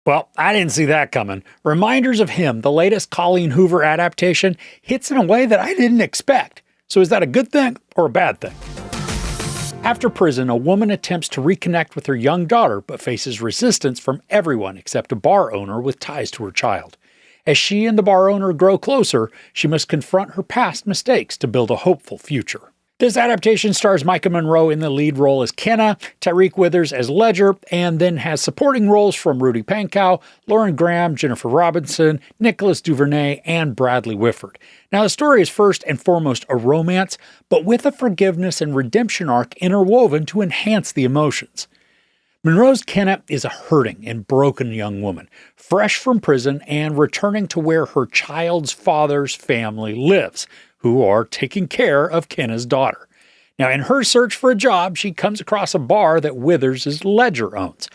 Well, I didn't see that coming. Reminders of Him, the latest Colleen Hoover adaptation, hits in a way that I didn't expect. So is that a good thing or a bad thing? After prison, a woman attempts to reconnect with her young daughter but faces resistance from everyone except a bar owner with ties to her child. As she and the bar owner grow closer, she must confront her past mistakes to build a hopeful future. This adaptation stars Maika Monroe in the lead role as Kenna, Tyriq Withers as Ledger, and then has supporting roles from Rudy Pankow, Lauren Graham, Jennifer Robertson, Nicholas Duvernay, and Bradley Whitford. Now, the story is first and foremost a romance, but with a forgiveness and redemption arc interwoven to enhance the emotions. Monroe's Kenna is a hurting and broken young woman, fresh from prison and returning to where her child's father's family lives, who are taking care of Kenna's daughter. Now, in her search for a job, she comes across a bar that Withers' Ledger owns.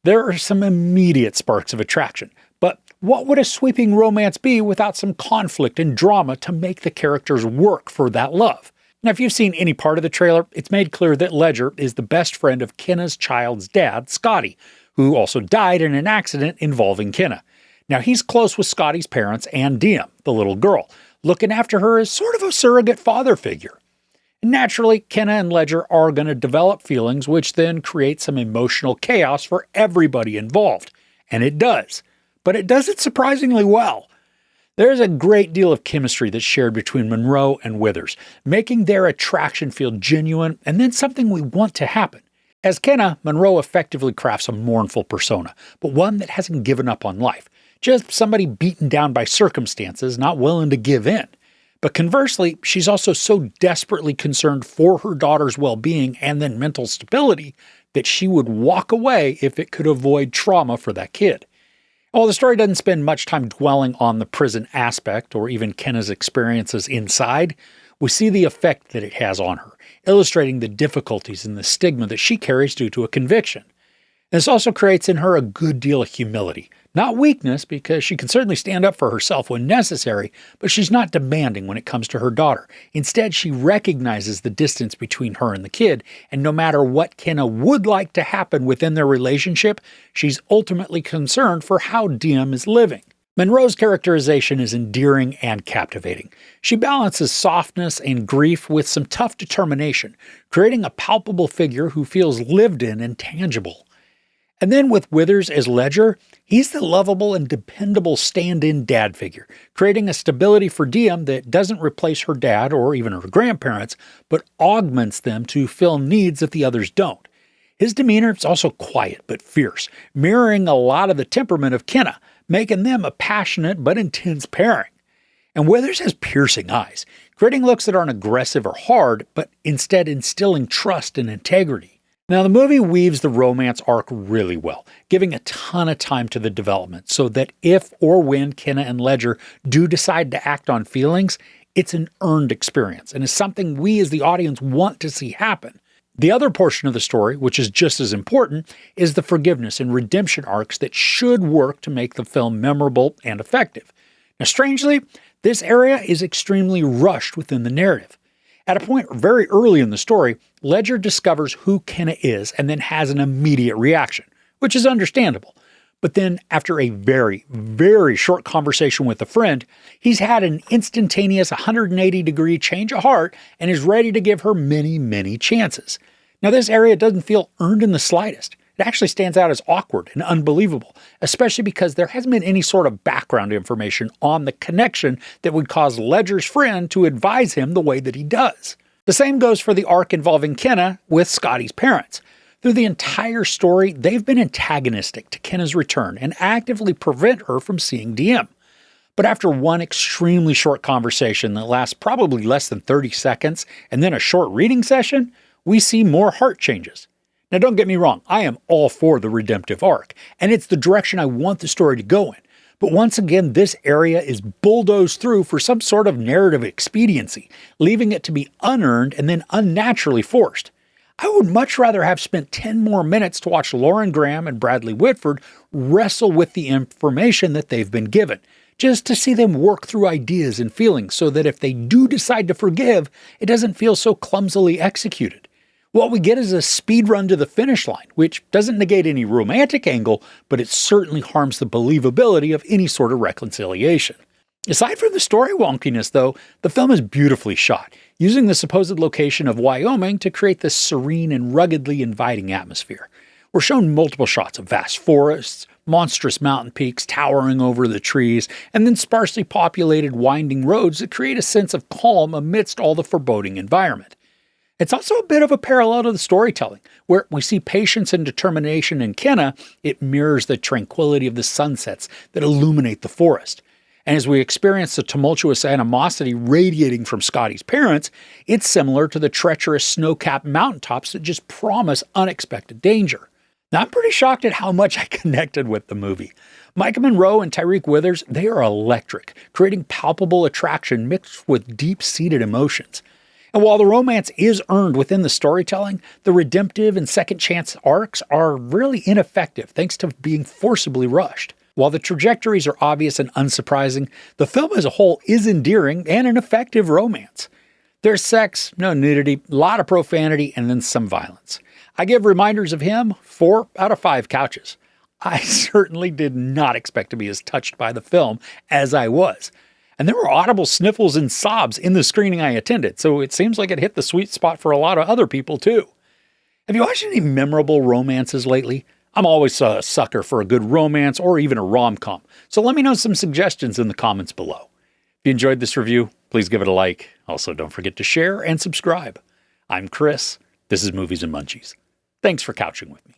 There are some immediate sparks of attraction, but what would a sweeping romance be without some conflict and drama to make the characters work for that love? Now, if you've seen any part of the trailer, it's made clear that Ledger is the best friend of Kenna's child's dad, Scotty, who also died in an accident involving Kenna. Now, he's close with Scotty's parents and Diem, the little girl, looking after her as sort of a surrogate father figure. And naturally, Kenna and Ledger are going to develop feelings, which then create some emotional chaos for everybody involved. And it does. But it does it surprisingly well. There's a great deal of chemistry that's shared between Monroe and Withers, making their attraction feel genuine and then something we want to happen. As Kenna, Monroe effectively crafts a mournful persona, but one that hasn't given up on life. Just somebody beaten down by circumstances, not willing to give in. But conversely, she's also so desperately concerned for her daughter's well-being and then mental stability that she would walk away if it could avoid trauma for that kid. While the story doesn't spend much time dwelling on the prison aspect or even Kenna's experiences inside, we see the effect that it has on her, illustrating the difficulties and the stigma that she carries due to a conviction. This also creates in her a good deal of humility. Not weakness, because she can certainly stand up for herself when necessary, but she's not demanding when it comes to her daughter. Instead, she recognizes the distance between her and the kid, and no matter what Kenna would like to happen within their relationship, she's ultimately concerned for how Diem is living. Monroe's characterization is endearing and captivating. She balances softness and grief with some tough determination, creating a palpable figure who feels lived in and tangible. And then with Withers as Ledger, he's the lovable and dependable stand-in dad figure, creating a stability for Diem that doesn't replace her dad or even her grandparents, but augments them to fill needs that the others don't. His demeanor is also quiet but fierce, mirroring a lot of the temperament of Kenna, making them a passionate but intense pairing. And Withers has piercing eyes, creating looks that aren't aggressive or hard, but instead instilling trust and integrity. Now, the movie weaves the romance arc really well, giving a ton of time to the development so that if or when Kenna and Ledger do decide to act on feelings, it's an earned experience and is something we as the audience want to see happen. The other portion of the story, which is just as important, is the forgiveness and redemption arcs that should work to make the film memorable and effective. Now, strangely, this area is extremely rushed within the narrative. At a point very early in the story, Ledger discovers who Kenna is and then has an immediate reaction, which is understandable. But then, after a very, very short conversation with a friend, he's had an instantaneous 180-degree change of heart and is ready to give her many, many chances. Now, this area doesn't feel earned in the slightest. It actually stands out as awkward and unbelievable, especially because there hasn't been any sort of background information on the connection that would cause Ledger's friend to advise him the way that he does. The same goes for the arc involving Kenna with Scotty's parents. Through the entire story, they've been antagonistic to Kenna's return and actively prevent her from seeing Diem. But after one extremely short conversation that lasts probably less than 30 seconds and then a short reading session, we see more heart changes. Now, don't get me wrong, I am all for the redemptive arc, and it's the direction I want the story to go in. But once again, this area is bulldozed through for some sort of narrative expediency, leaving it to be unearned and then unnaturally forced. I would much rather have spent 10 more minutes to watch Lauren Graham and Bradley Whitford wrestle with the information that they've been given, just to see them work through ideas and feelings so that if they do decide to forgive, it doesn't feel so clumsily executed. What we get is a speed run to the finish line, which doesn't negate any romantic angle, but it certainly harms the believability of any sort of reconciliation. Aside from the story wonkiness, though, the film is beautifully shot, using the supposed location of Wyoming to create this serene and ruggedly inviting atmosphere. We're shown multiple shots of vast forests, monstrous mountain peaks towering over the trees, and then sparsely populated winding roads that create a sense of calm amidst all the foreboding environment. It's also a bit of a parallel to the storytelling, where we see patience and determination in Kenna. It mirrors the tranquility of the sunsets that illuminate the forest. And as we experience the tumultuous animosity radiating from Scotty's parents, it's similar to the treacherous snow-capped mountaintops that just promise unexpected danger. Now, I'm pretty shocked at how much I connected with the movie. Maika Monroe and Tyriq Withers, they are electric, creating palpable attraction mixed with deep-seated emotions. And while the romance is earned within the storytelling, the redemptive and second chance arcs are really ineffective thanks to being forcibly rushed. While the trajectories are obvious and unsurprising, the film as a whole is endearing and an effective romance. There's sex, no nudity, a lot of profanity, and then some violence. I give Reminders of Him 4 out of 5 couches. I certainly did not expect to be as touched by the film as I was. And there were audible sniffles and sobs in the screening I attended, so it seems like it hit the sweet spot for a lot of other people too. Have you watched any memorable romances lately? I'm always a sucker for a good romance or even a rom-com, so let me know some suggestions in the comments below. If you enjoyed this review, please give it a like. Also, don't forget to share and subscribe. I'm Chris. This is Movies and Munchies. Thanks for couching with me.